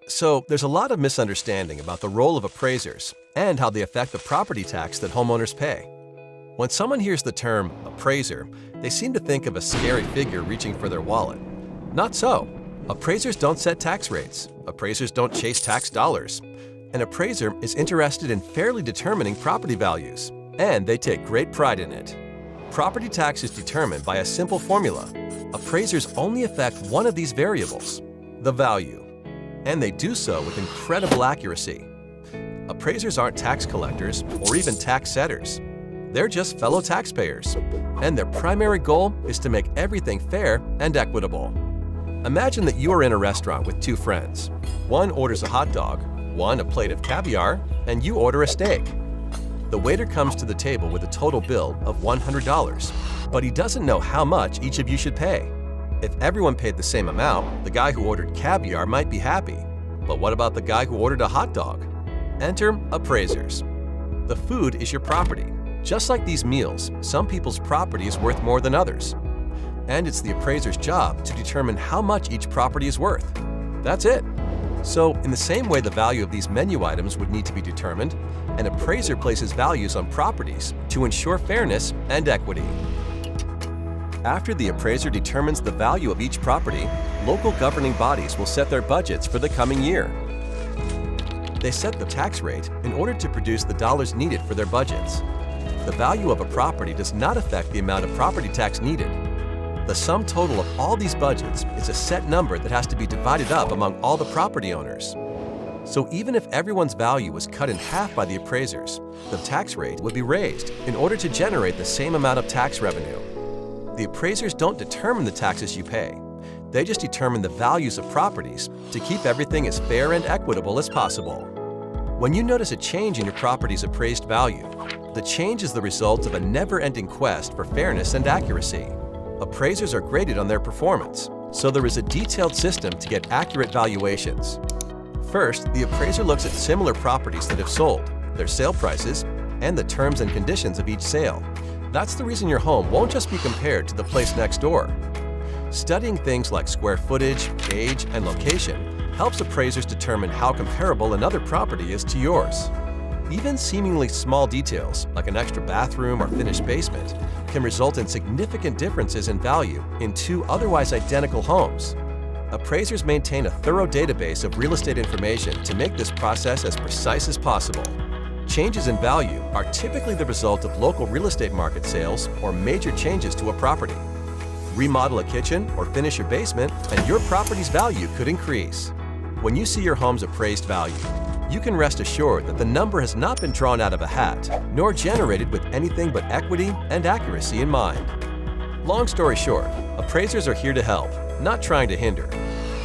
So, there's a lot of misunderstanding about the role of appraisers and how they affect the property tax that homeowners pay. When someone hears the term appraiser, they seem to think of a scary figure reaching for their wallet. Not so. Appraisers don't set tax rates. Appraisers don't chase tax dollars. An appraiser is interested in fairly determining property values, and they take great pride in it. Property tax is determined by a simple formula. Appraisers only affect one of these variables, the value, and they do so with incredible accuracy. Appraisers aren't tax collectors or even tax setters. They're just fellow taxpayers, and their primary goal is to make everything fair and equitable. Imagine that you are in a restaurant with two friends. One orders a hot dog, one a plate of caviar, and you order a steak. The waiter comes to the table with a total bill of $100, but he doesn't know how much each of you should pay. If everyone paid the same amount, the guy who ordered caviar might be happy. But what about the guy who ordered a hot dog? Enter appraisers. The food is your property. Just like these meals, some people's property is worth more than others. And it's the appraiser's job to determine how much each property is worth. That's it. So, in the same way the value of these menu items would need to be determined, an appraiser places values on properties to ensure fairness and equity. After the appraiser determines the value of each property, local governing bodies will set their budgets for the coming year. They set the tax rate in order to produce the dollars needed for their budgets. The value of a property does not affect the amount of property tax needed. The sum total of all these budgets is a set number that has to be divided up among all the property owners. So even if everyone's value was cut in half by the appraisers, the tax rate would be raised in order to generate the same amount of tax revenue. The appraisers don't determine the taxes you pay. They just determine the values of properties to keep everything as fair and equitable as possible. When you notice a change in your property's appraised value, the change is the result of a never-ending quest for fairness and accuracy. Appraisers are graded on their performance, so there is a detailed system to get accurate valuations. First, the appraiser looks at similar properties that have sold, their sale prices, and the terms and conditions of each sale. That's the reason your home won't just be compared to the place next door. Studying things like square footage, age, and location helps appraisers determine how comparable another property is to yours. Even seemingly small details, like an extra bathroom or finished basement, can result in significant differences in value in two otherwise identical homes. Appraisers maintain a thorough database of real estate information to make this process as precise as possible. Changes in value are typically the result of local real estate market sales or major changes to a property. Remodel a kitchen or finish your basement, and your property's value could increase. When you see your home's appraised value, you can rest assured that the number has not been drawn out of a hat, nor generated with anything but equity and accuracy in mind. Long story short, appraisers are here to help, not trying to hinder.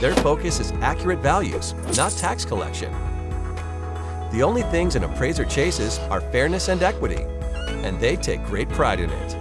Their focus is accurate values, not tax collection. The only things an appraiser chases are fairness and equity, and they take great pride in it.